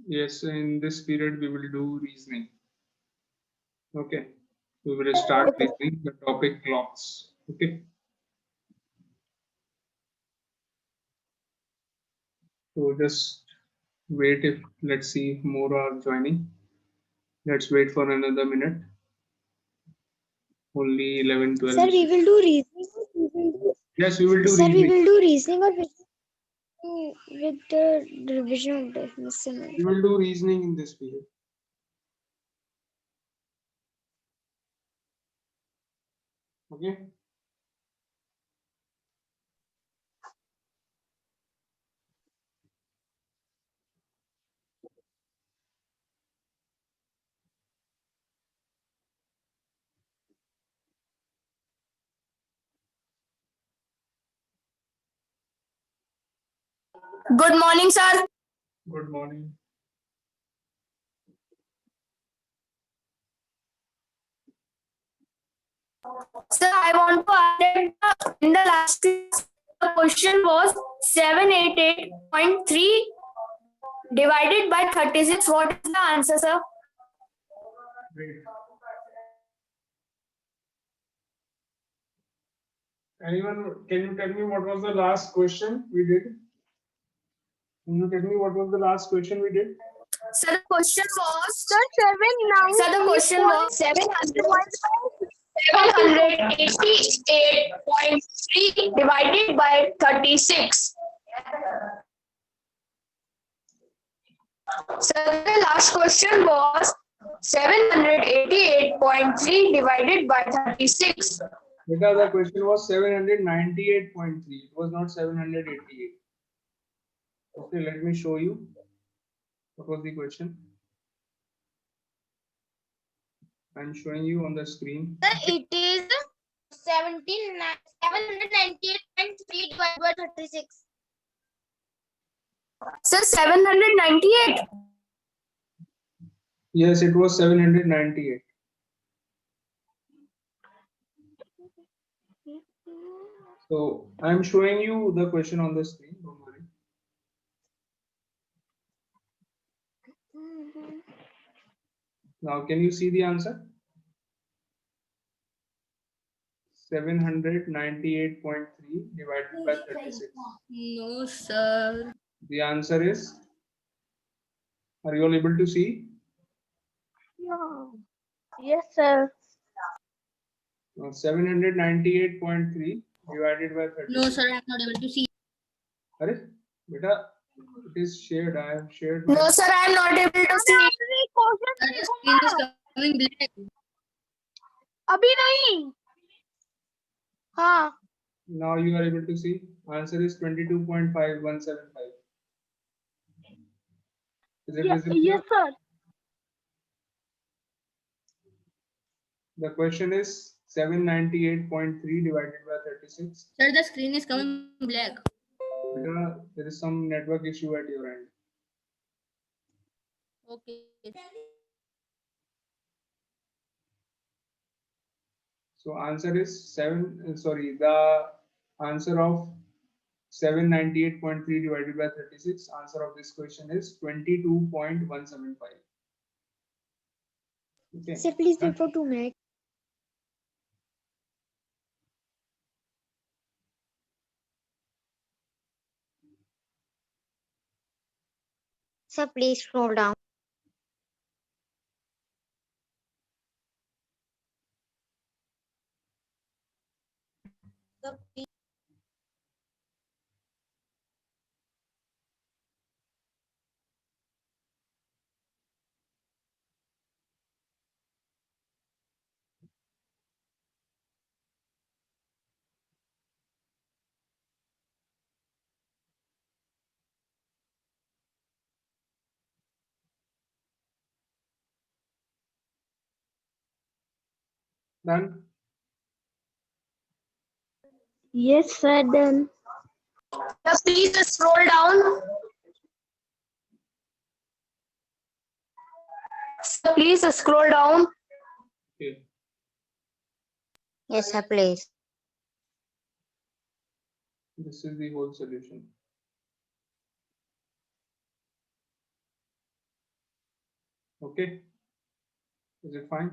Yes, in this period we will do reasoning. Okay, we will start reasoning the topic clocks. Okay, so just wait if let's see if more are joining. Let's wait for another minute. Only 11, 12. Sir, we will do reasoning. Yes, we will do Sir, we reasoning. will do reasoning or with the revision of definition. We will do reasoning in this period. Okay. Good morning, sir. Good morning. Sir, I want to add that in the last class, the question was 788.3 divided by 36. What is the answer, sir? Great. Anyone, can you tell me what was the last question we did? Can you tell me what was the last question we did? Sir, the question was Sir, 788.3 divided by 36. Sir, the last question was 788.3 divided by 36. Because the question was 798.3. It was not 788. Okay, let me show you. What was the question? I'm showing you on the screen. it is 798.3 divided by 36. Sir, 798. Yes, it was 798. So I'm showing you the question on the screen. Don't worry. Now, can you see the answer? 798.3 divided by 36. No, sir. The answer is, are you all able to see? Yes, sir. 798.3 divided by 36. No, sir, I'm not able to see. Arey, beta, it is shared. I have shared. No, sir, I'm not able to see. Sir, The screen is coming black. अभी नहीं. हाँ. Now you are able to see. Answer is 22.5175. Is it visible? Yes, sir. The question is 798.3 divided by 36. Sir, the screen is coming black. Beta, there is some network issue at your end. Okay. So answer is the answer of 798.3 divided by 36. Answer of this question is 22.175. Okay. Sir, please wait for 2 minutes. Sir, please scroll down. Sir, please. Done. Yes, sir, done. Sir, please scroll down. Sir, please scroll down. Okay. Yes, sir, please. This is the whole solution. Okay, is it fine?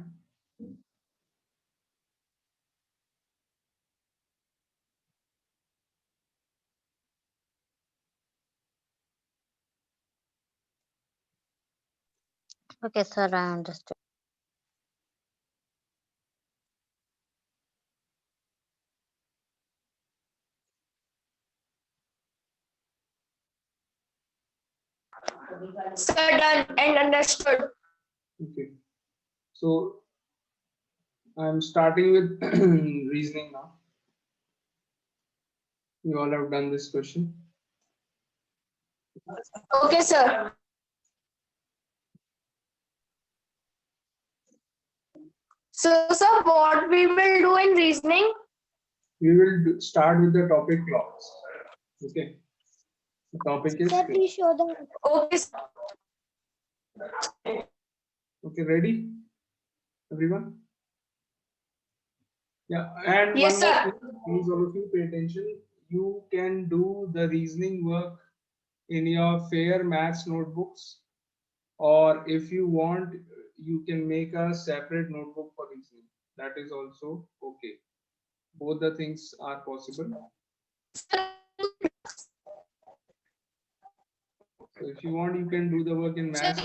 Okay, sir, I understood. Sir, done and understood. Okay, so I'm starting with reasoning now. You all have done this question. Okay, sir. So, sir, what we will do in reasoning? We will start with the topic clocks. Okay, the topic is Sir, clock. please show the. Okay, sir. Okay, ready, everyone? Yeah, and Yes, one more sir. thing, please all of you pay attention. You can do the reasoning work in your fair maths notebooks, or if you want, you can make a separate notebook for reasoning. That is also okay. Both the things are possible. So if you want, you can do the work in maths.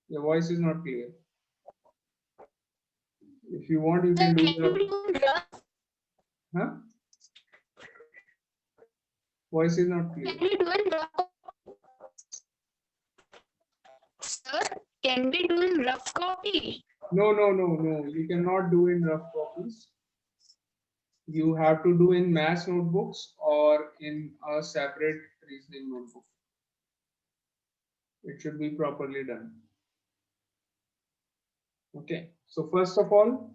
Your voice is not clear. If you want, you can do the huh? Voice is not clear. Can we do in rough? Sir, can we do in rough copy? No, no, no, no. You cannot do in rough copies. You have to do in maths notebooks or in a separate reasoning notebook. It should be properly done. Okay. So first of all,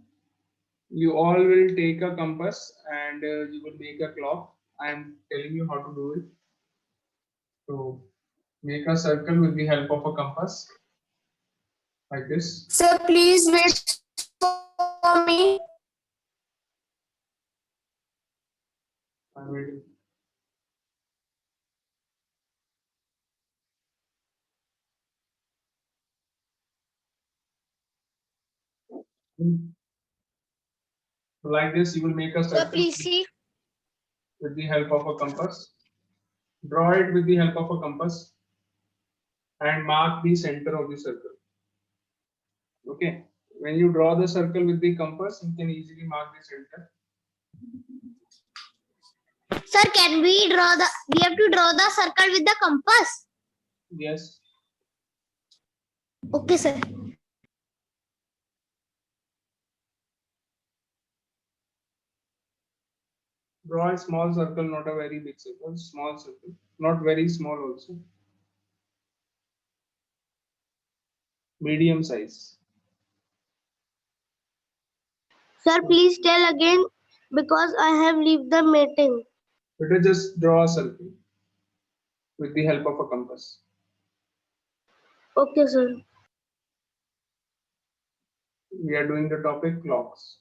you all will take a compass and you will make a clock. I am telling you how to do it. So make a circle with the help of a compass like this. Sir, please wait for me. I'm waiting. So like this, you will make a Sir, circle please see. with the help of a compass. Draw it with the help of a compass and mark the center of the circle. Okay. When you draw the circle with the compass, you can easily mark the center. Sir, can we draw the? We have to draw the circle with the compass. Yes. Okay, sir. Draw a small circle, not a very big circle. Small circle, not very small also. Medium size. Sir, please tell again because I have leave the meeting. Better just draw a circle with the help of a compass. Okay, sir. We are doing the topic clocks.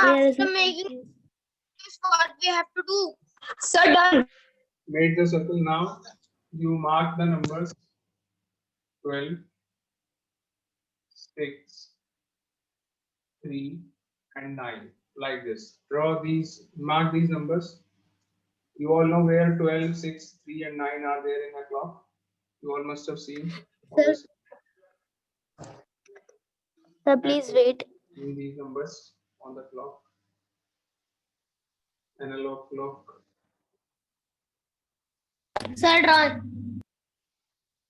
After making this, what we have to do? Sir, done. Made the circle now. You mark the numbers 12, 6, 3, and 9 like this. Draw these, mark these numbers. You all know where 12, 6, 3, and 9 are there in a clock. You all must have seen. Sir, please wait. In these numbers on the clock. Analog clock. Sir, draw.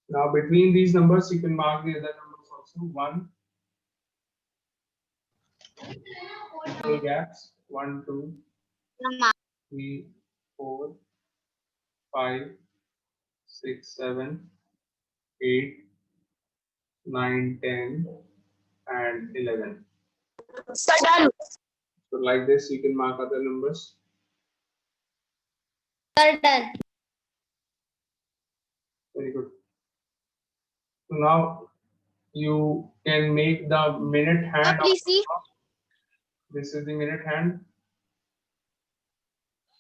Now between these numbers, you can mark the other numbers also. 1, equal gaps. 1, 2, 3, 4, 5, 6, 7, 8, 9, 10, and 11. Sir, done. So like this, you can mark other numbers. Sir, done. Very good. So now you can make the minute hand. Please see. This is the minute hand.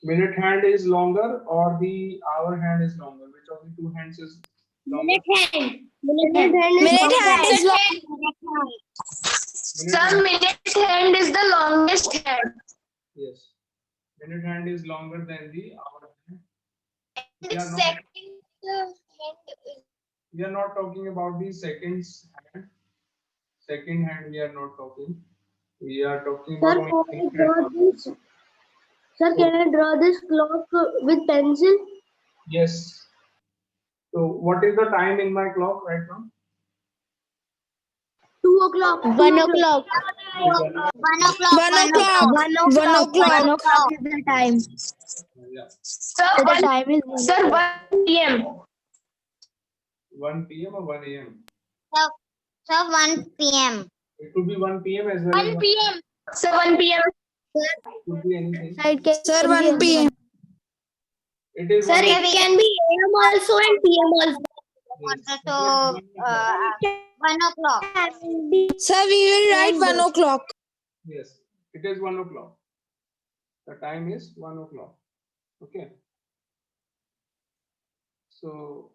Minute hand is longer or the hour hand is longer? Which of the two hands is longer? Minute hand is long. Sir, minute hand is the longest hand. Yes. Minute hand is longer than the hour hand. We are not, Second we are not talking about the seconds hand. Second hand we are not talking. We are talking Sir, about can I draw this? Sir, can I draw this clock with pencil? Yes. So what is the time in my clock right now? 2 o'clock. 1 o'clock. 1 o'clock. 1 o'clock is the time. Yeah. Sir, So the time is 1 sir, o'clock. 1 p.m. 1 p.m. or 1 a.m. Sir, 1 p.m. It could be 1 p.m. as well as 1 p.m. Sir, 1 p.m. could be anything. Sir, 1 p.m. It is Sir, 1 it can be AM also and PM also. yes. So, 1 o'clock. Sir, we will write 1 o'clock. Yes, it is 1 o'clock. The time is 1 o'clock. Okay. So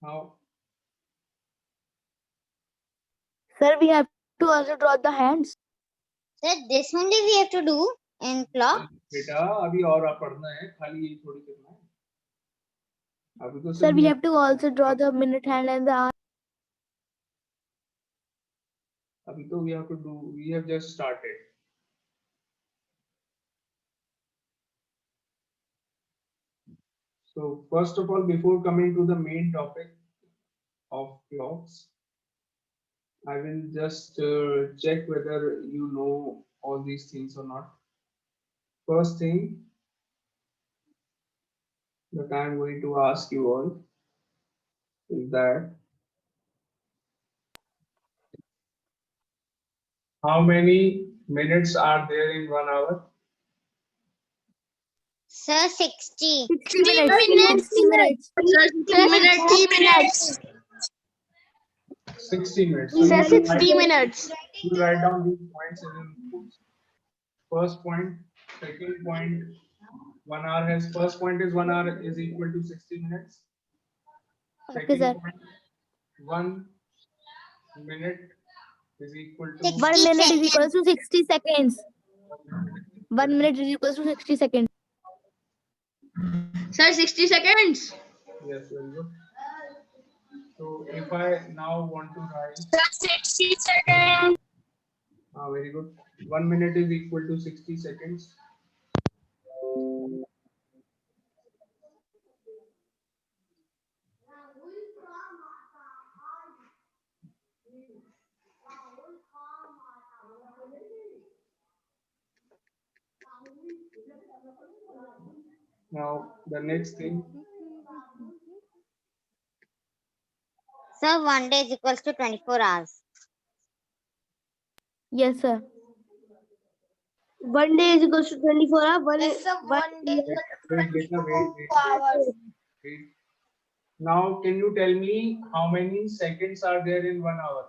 now Sir, we have to also draw the hands. Sir, this only we have to do in clock. बेटा अभी और आप पढ़ना है खाली यही थोड़ी करना है अभी तो Sir, सिर्फ we have to also draw the minute hand and the hour. अभी तो we have to do we have just started. So first of all, before coming to the main topic of clocks, I will just check whether you know all these things or not. First thing that I am going to ask you all is that how many minutes are there in 1 hour? Sir, 60. 60 minutes. 60 minutes. 60 minutes. Sir, you 60 write- minutes. You write down these points in your notebooks. First point, second point, 1 hour has first point is 1 hour is equal to 60 minutes. Okay, Second sir. point, 1 minute is equal to 1 minute is equal to 60 seconds. 1 minute is equal to 60 seconds. Sir, 60 seconds. yes, very good. So if I now want to write, Sir, 60 seconds. very good. 1 minute is equal to 60 seconds. Now the next thing, Sir, 1 day is equals to 24 hours. Yes, sir. 1 day is equals to 24 hours. wait. Now can you tell me how many seconds are there in 1 hour?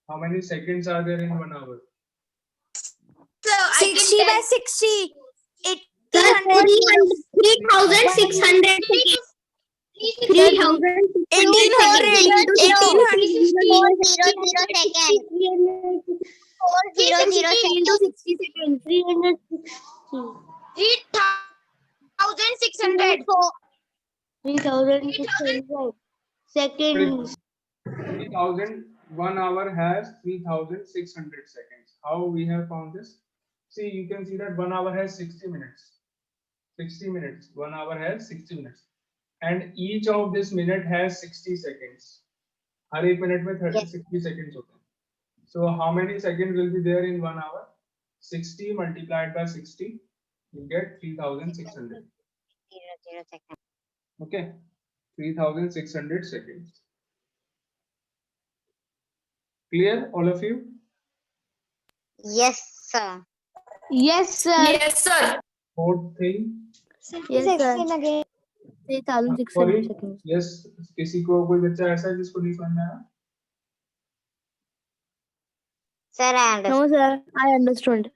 How many seconds are there in 1 hour? 60 by 60. 3,600. 3,600. 3,600 seconds. 3,000, 1 hour has 3,600 seconds. How we have found this? See, you can see that 1 hour has 60 minutes. 60 minutes. 1 hour has 60 minutes. And each of this minute has 60 seconds. हर एक minute में 60 seconds होते हैं. So how many seconds will be there in 1 hour? 60 multiplied by 60, you get 3,600. Okay, 3,600 seconds. Clear, all of you? Yes, sir. Yes, sir. Yes, sir. Fourth thing. Yes, sir. again. 3,600 Sorry. seconds. Yes. किसी को कोई बच्चा ऐसा है जिसको नहीं समझ में आया? Sir, I understand. No, sir. I understood.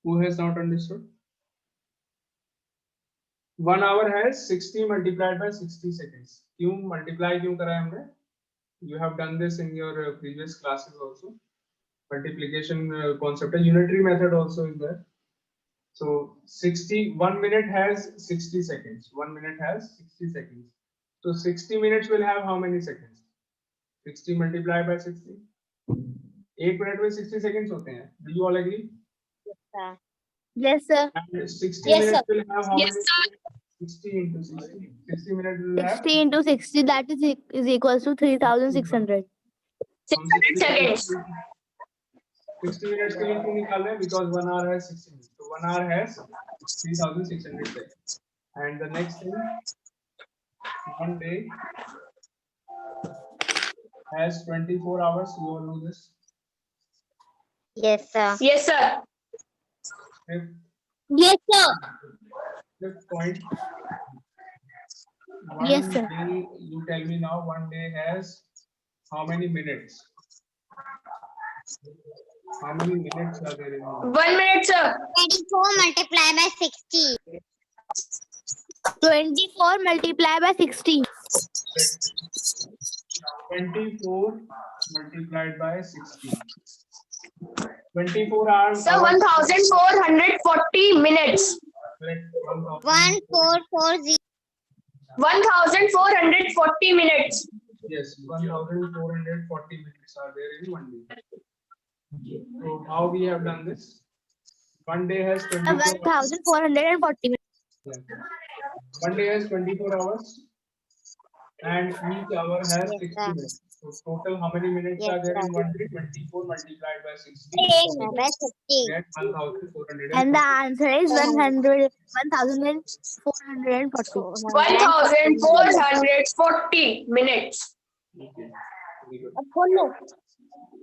Who has not understood? 1 hour has 60 multiplied by 60 seconds. क्यों multiply क्यों करा है हमने? You have done this in your previous classes also. Multiplication concept, a unitary method also is there. So 1 minute has 60 seconds. 1 minute has 60 seconds. So 60 minutes will have how many seconds? 60 multiplied by 60. 1 minute में 60 seconds होते हैं. Do you all agree? Yes, sir. And 60 Yes, minutes sir. will have how Yes, many? sir. 60 into 60. 60 minutes will have 60 into 60, that is equals to 3,600. 600 seconds. 60 minutes के लिए क्यों निकाल रहे हैं? Because 1 hour has 60 minutes. So 1 hour has 3,600 seconds. And the next thing, 1 day has 24 hours. You all know this. Yes, sir. Yes, sir. Fifth, Yes, sir. fifth point. Yes, One sir. day, you tell me now, 1 day has how many minutes? How many minutes are there in 1 day? 1 minute, sir. 24 multiplied by 60. 24 multiplied by 60. 24 multiplied by 60. 24 hours. Sir, 1,440 minutes. Correct. 1440. 1,440 minutes. Yes, 1,440 minutes are there in 1 day. So how we have done this? 1 day has 24 hours. 1,440 minutes. Yeah. 1 day has 24 hours and each hour has 60 minutes. So total how many minutes Yes, are there in sir. 1 day? 24 multiplied by 60. By 50. Get 1,440. And the answer is 1,440. 1,440 minutes. Okay. Very good.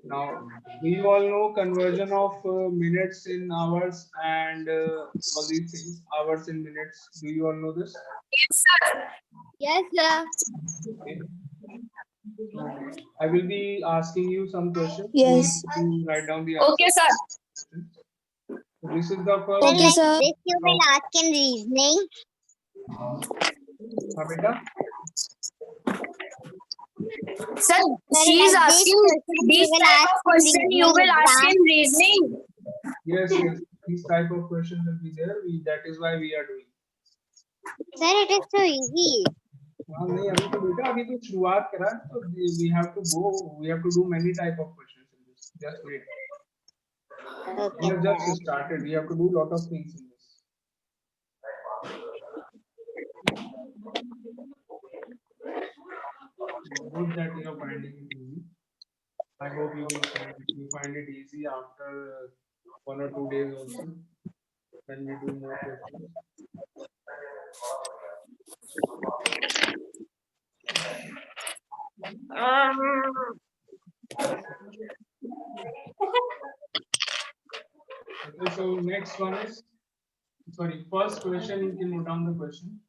Now, do you all know conversion of minutes in hours and all these things? Hours in minutes. Do you all know this? Yes, sir. Yes, sir. Okay. So, I will be asking you some questions. Yes. You need to write down the answer. Okay, sir. So this is the first. Sir, like sir. this you will ask in reasoning. हाँ बेटा. Sir, she is like asking this this question type of question you will ask in reasoning. Yes, yes. These type of questions will be there. That is why we are doing. Sir, it is so easy. हाँ नहीं अभी तो बेटा अभी तो शुरुआत करा है तो we have to do many type of questions in this. Just wait. We Okay, have sir. just started. We have to do lot of things in this. Good that you are finding it easy. I hope you will find it easy after 1 or 2 days also. When we do more questions. Okay, so next one is, sorry, first question, you can note down the question.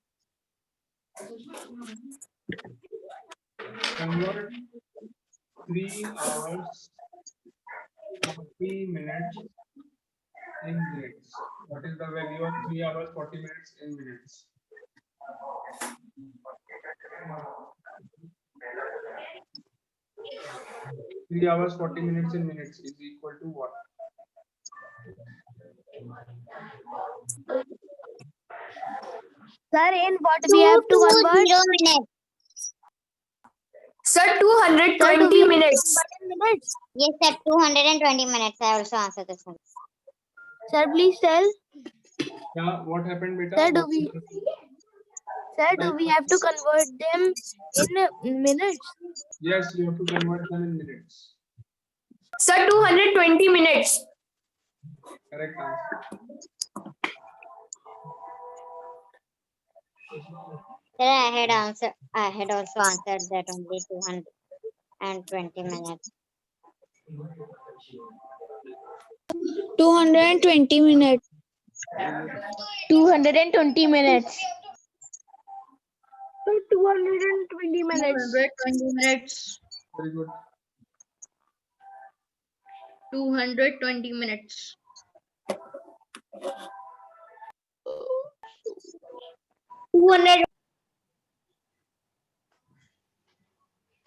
Convert 3 hours, 40 minutes in minutes. What is the value of 3 hours, 40 minutes in minutes? Three hours, 40 minutes in minutes is equal to what? Sir, in what we have to convert? 0 minutes. Sir, 220 minutes. Minutes. Yes, sir. 220 minutes. I also answered this one. Sir, please tell. Yeah, what happened, beta? Sir, do What- we- Sir, do we have to convert them in minutes? Yes, you have to convert them in minutes. Sir, 220 minutes. Correct answer. Sir, I had also answered that only 200. 220 minutes. 220 minutes. 220 minutes. 220 minutes. 220 minutes. Very good. 220 minutes. 200.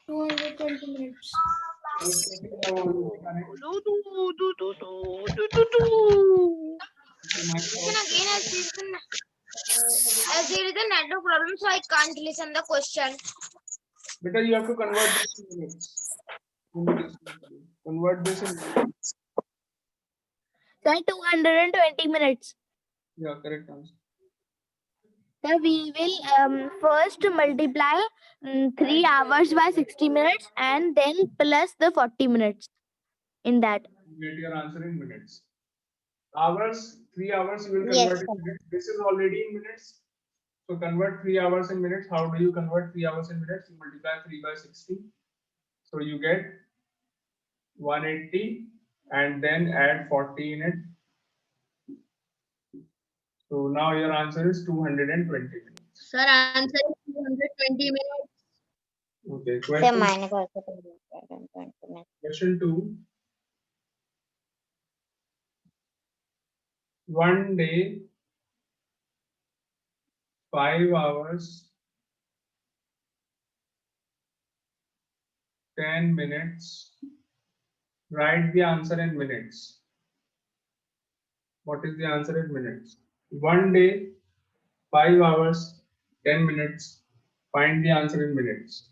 220 minutes. Okay, now on to the next. Okay, my As there is a network problem, so I can't listen the question. Better you have to convert this to minutes. Convert this in minutes. Sir, 220 minutes. Yeah, correct answer. So we will first multiply 3 hours by 60 minutes and then plus the 40 minutes in that. Get your answer in minutes. Hours, 3 hours you will Yes, convert in minutes. This is already in minutes. So convert 3 hours in minutes. How do you convert 3 hours in minutes? You multiply 3 by 60. So you get 180 and then add 40 in it. So now your answer is 220 minutes. Sir, answer is 220 minutes. Okay, sir, question, mine is also 220 minutes. question 2. One day, 5 hours, 10 minutes. Write the answer in minutes. What is the answer in minutes? One day, 5 hours, 10 minutes. Find the answer in minutes.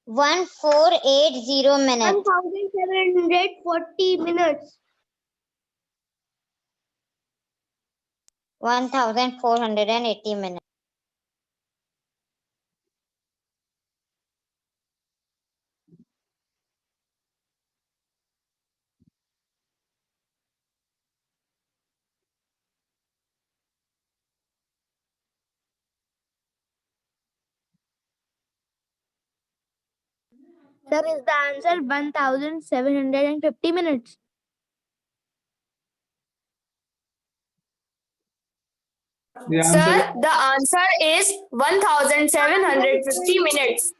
One 480 minutes. 1740 minutes. 1480 minutes. Sir, is the answer 1750 minutes? The answer Sir, the answer is 1750 minutes.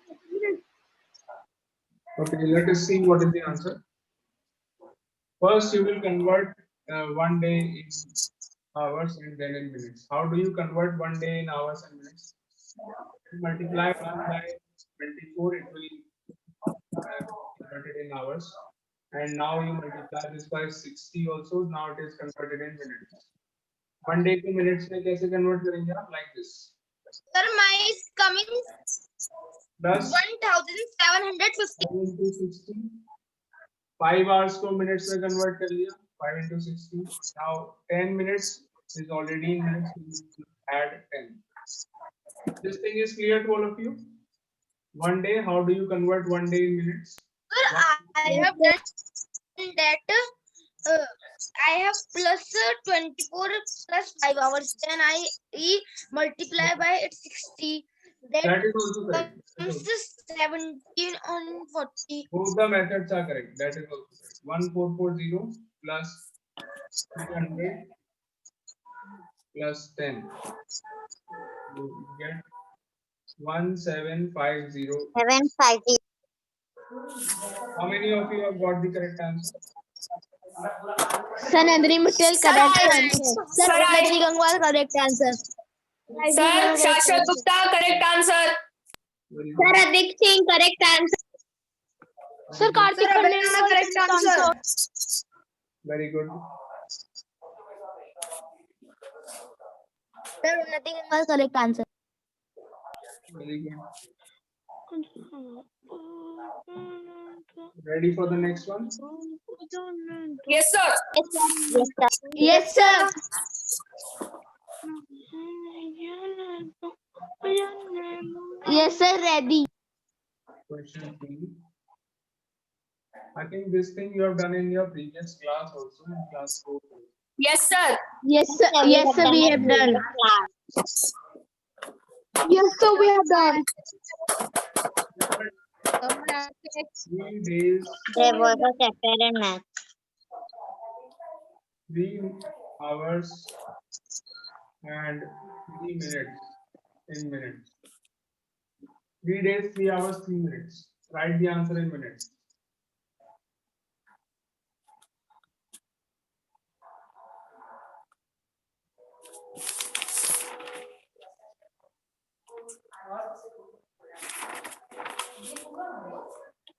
Okay, let us see what is the answer. First, you will convert 1 day in hours and then in minutes. How do you convert 1 day in hours and minutes? You multiply 1 by 24, it will converted in hours. And now you multiply this by 60 also. Now it is converted in minutes. 1 day to minutes में कैसे convert करेंगे आप? Like this. Sir, mine is coming Plus 1750. 5 into 60. 5 hours को minutes में convert कर लिया. 5 into 60. Now 10 minutes is already in minutes. So you add 10. This thing is clear to all of you? 1 day, how do you convert 1 day in minutes? Sir, I have done that. I have plus 24 plus 5 hours. Then I multiply by 60. That That is also correct. comes to 17 on 40. Both the methods are correct. That is also correct. 1440 plus 300 plus 10. You get 1750. 750. How many of you have got the correct answer? Sir, Nandini Mittal, Sir, correct I- answer. Sir, Sir, I- Unnati Gangwal, correct answer. Sir, Shashwat Gupta, correct answer. Very Sir, good. Adik Singh, correct answer. Sir, Karthik Sir, Pandey, Abhinana, correct answer. Very good. Sir, Unnati Gangwal, correct answer. Very good. Ready for the next one? Yes, sir. Yes, sir. Yes, sir. Yes, sir. Ready. Question 3. I think this thing you have done in your previous class also, in class 4. Yes, sir. Yes, sir. Yes, sir. We have done. Yes, sir. We have done. 3 days, There was a chapter in math. 3 hours and 3 minutes in minutes. 3 days, 3 hours, 3 minutes. Write the answer in minutes.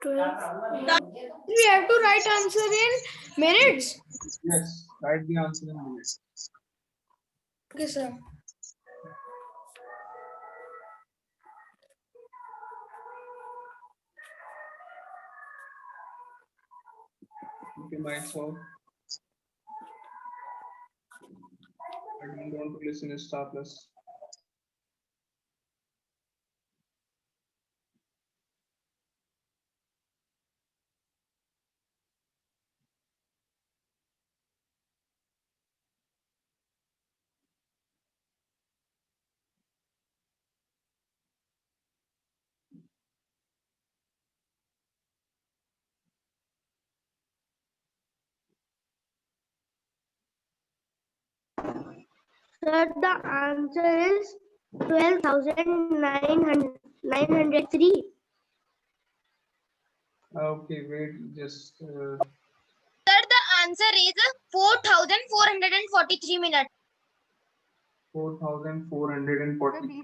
We have to write answer in minutes. Yes, write the answer in minutes. Okay, sir. Okay, mics off. I don't want to listen to Star Plus. Sir, the answer is 12,903. Okay, wait, just Sir, the answer is 4,443 minutes. 4,440.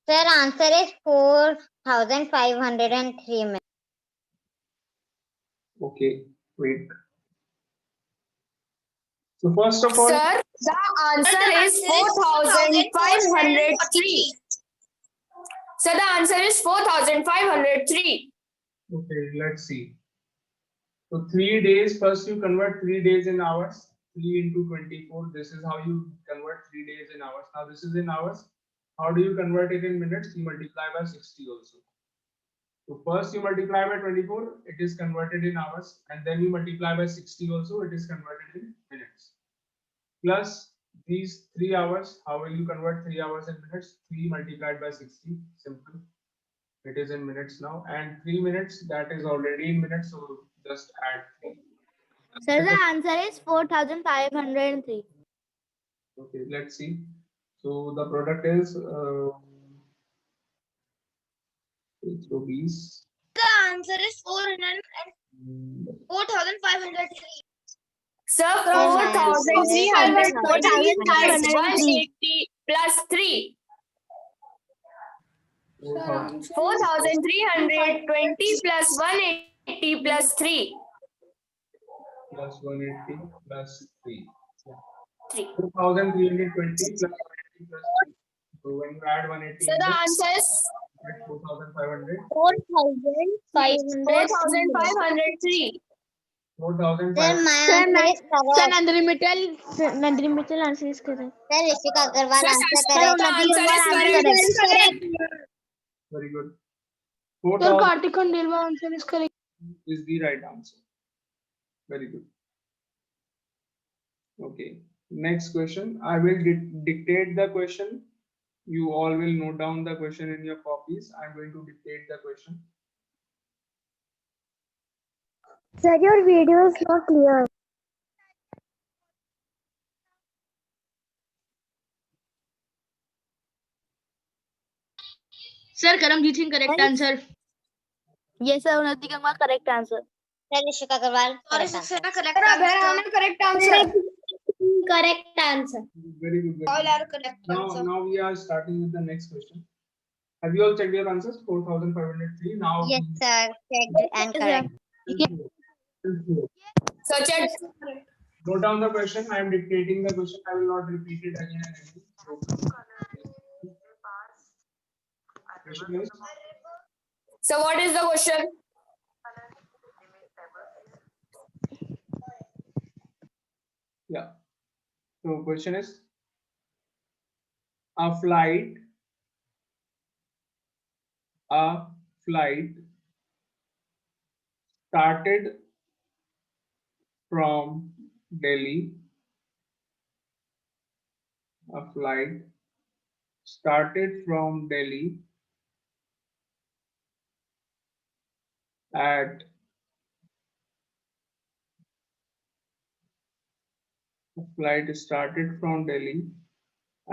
Sir, answer is 4,503 minutes. Okay, wait. So first of all, Sir, the answer is 4,503. Sir, the answer is 4,503. okay, let's see. So 3 days, first you convert 3 days in hours. 3 into 24. This is how you convert 3 days in hours. Now this is in hours. How do you convert it in minutes? You multiply by 60 also. So first you multiply by 24, it is converted in hours, and then you multiply by 60 also, it is converted in minutes. Plus these 3 hours, how will you convert 3 hours in minutes? 3 multiplied by 60, simple. It is in minutes now, and 3 minutes, that is already in minutes, so just add 3. Sir, the answer is 4,503. Okay, let's see. So the product is rupees. The answer is 4,503. Sir, Sir, 4,300 4,503. 180 plus 3. 4,000 4,320 plus 180 plus 3. plus 180 plus 3. 3. 4,320 plus 180 plus 3. So when you add 180, So the answer is 4,500. 4,503. 4,500. Sir, my answer is correct. Nandini Mittal answer is correct. Sir, Rishika Agarwal answer Sir, correct. the answer is correct. Very good. Sir, 4,000 Kartik Khandelwal answer is correct. is the right answer. Very good. Okay. Next question. I will dictate the question. You all will note down the question in your copies. I'm going to dictate the question. Sir, your video is not clear. Sir, Karamjit Singh, correct answer. Yes, sir, Unnati Gangwal, correct answer. Sir, Rishika Agarwal Sorry, correct answer. Saxena, correct answer. Correct answer. Correct answer. Very good. All Very are good. correct Now, answer. now we are starting with the next question. Have you all checked your answers? 4,503. Now, Yes, sir. Checked and correct. So check. note down the question. I am dictating the question. I will not repeat it again and again. Question is, So what is the question? yeah. So question is, a flight started from Delhi. A flight started from Delhi at a flight started from Delhi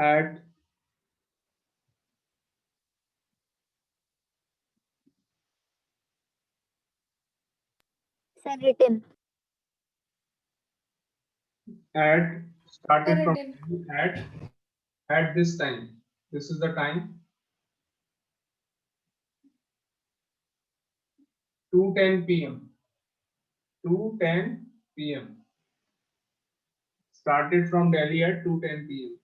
at Sir, written. at started from Written. Delhi at this time. This is the time 2:10 p.m. 2:10 p.m. Started from Delhi at 2:10 p.m.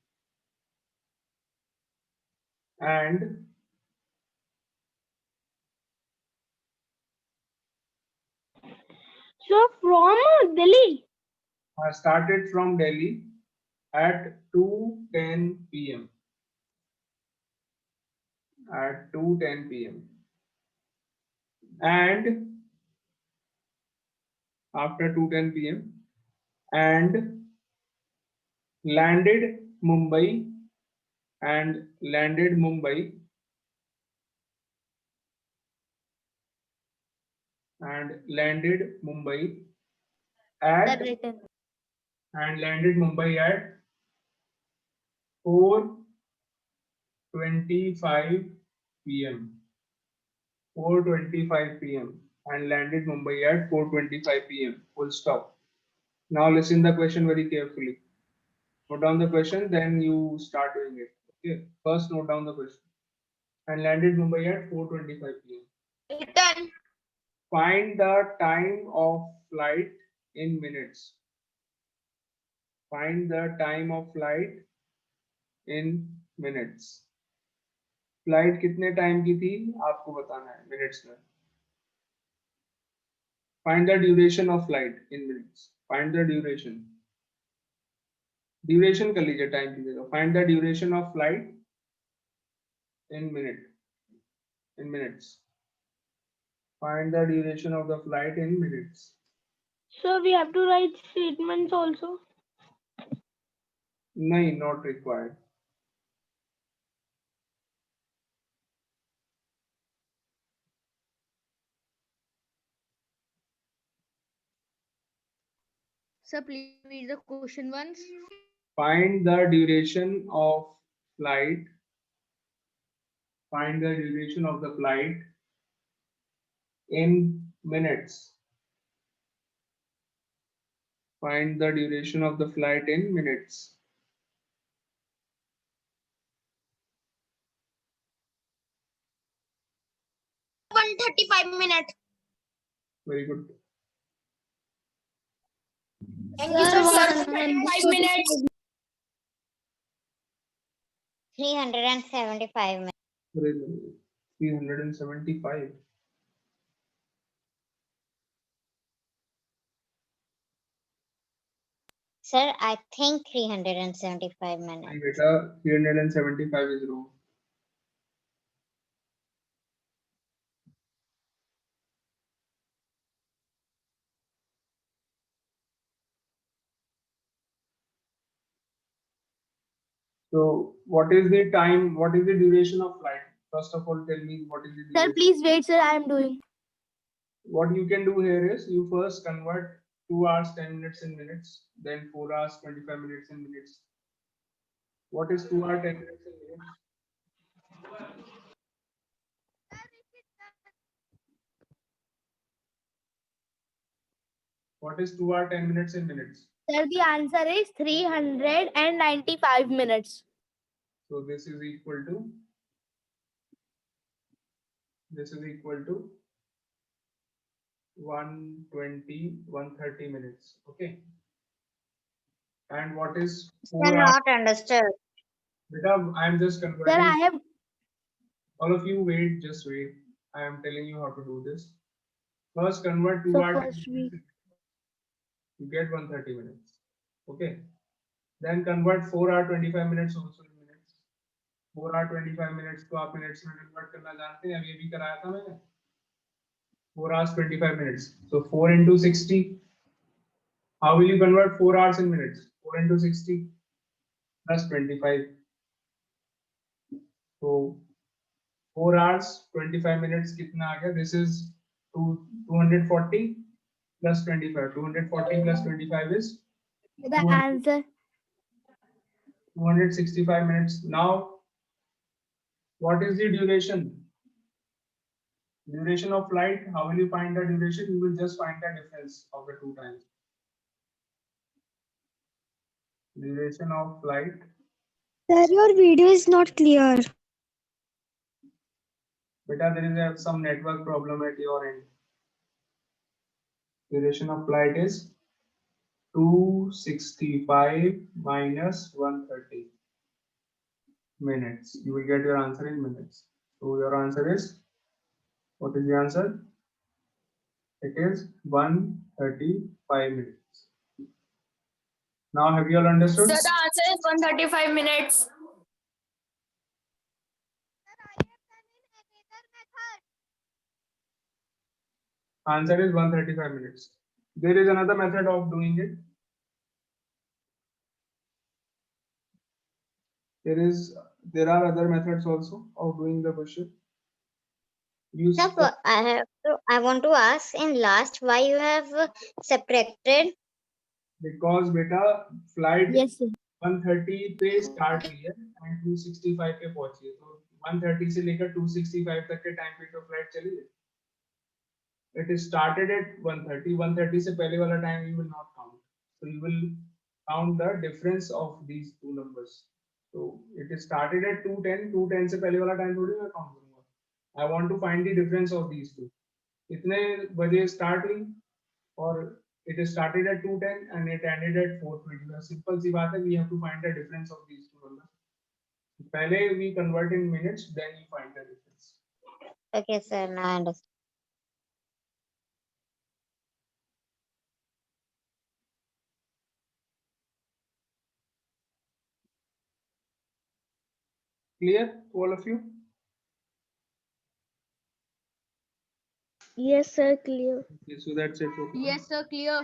and So from Delhi. started from Delhi at 2:10 p.m. at 2:10 p.m. and after 2:10 p.m. and landed Mumbai and landed Mumbai and landed Mumbai Sir, at written. and landed Mumbai at 4:25 p.m. 4:25 p.m. and landed Mumbai at 4:25 p.m. Full stop. Now listen the question very carefully. Note down the question, then you start doing it. Okay. First note down the question. And landed Mumbai at 4:25 p.m. Written. Find the time of flight in minutes. Find the time of flight in minutes. Flight कितने time की थी आपको बताना है minutes में. Find the duration of flight in minutes. Find the duration. Duration कर लीजिए time की जगह. Find the duration of flight in minutes. Find the duration of the flight in minutes. So we have to write statements also. नहीं, not required. Sir, please read the question once. Find the duration of flight. Find the duration of the flight in minutes. Find the duration of the flight in minutes. One 35 minutes. Very good. Thank you, sir. 5 minutes. 375 minutes. 375. Sir, I think 375 minutes. And beta 375 is wrong. So what is the time? What is the duration of flight? First of all, tell me what is the Sir, duration. please wait, sir. I am doing. What you can do here is you first convert 2 hours 10 minutes in minutes, then 4 hours 25 minutes in minutes. What is 2 hours 10 minutes in minutes? What is 2 hours 10 minutes in minutes? Sir, the answer is 395 minutes. So this is equal to 120, 130 minutes. Okay. And what is 4 hours? Cannot understood. Beta, I am just Sir, converting. I have. All of you wait, just wait. I am telling you how to do this. First convert 2 So hours. first we. You get 130 minutes. Okay. Then convert 4 hour 25 minutes also in minutes. 4 hour 25 minutes को आप minutes में convert करना जानते हैं, अभी भी कराया था मैंने. 4 hours 25 minutes. So 4 into 60. How will you convert 4 hours in minutes? 4 into 60 plus 25. So 4 hours 25 minutes कितना आ गया? This is 240 plus 25. 240 plus 25 is The answer. 265 minutes. Now, what is the duration? Duration of flight. How will you find the duration? You will just find the difference of the two times. Duration of flight. Sir, your video is not clear. Beta, there is some network problem at your end. Duration of flight is 265 minus 130 minutes. You will get your answer in minutes. So your answer is, what is the answer? It is 135 minutes. Now have you all understood? Sir, the answer is 135 minutes. Answer is 135 minutes. There is another method of doing it. There are other methods also of doing the question. Use Sir, I want to ask in last why you have subtracted. because beta flight Yes, sir. 130 पे start हुई है and 265 पे पहुंची है, तो 130 से लेकर 265 तक के टाइम पे तो फ्लाइट चली है. It is started at 130. 130 से पहले वाला time you will not count. So you will count the difference of these two numbers. So it is started at 210. 210 से पहले वाला time थोड़ी मैं count करूँगा. I want to find the difference of these two. इतने बजे start हुई और it is started at 210 and it ended at 420. Simple सी बात है. We have to find the difference of these two numbers. पहले we convert in minutes, then you find the difference. Okay, sir. Now I understand. Clear to all of you? Yes, sir, clear. Okay, so that's it. Yes, sir, clear.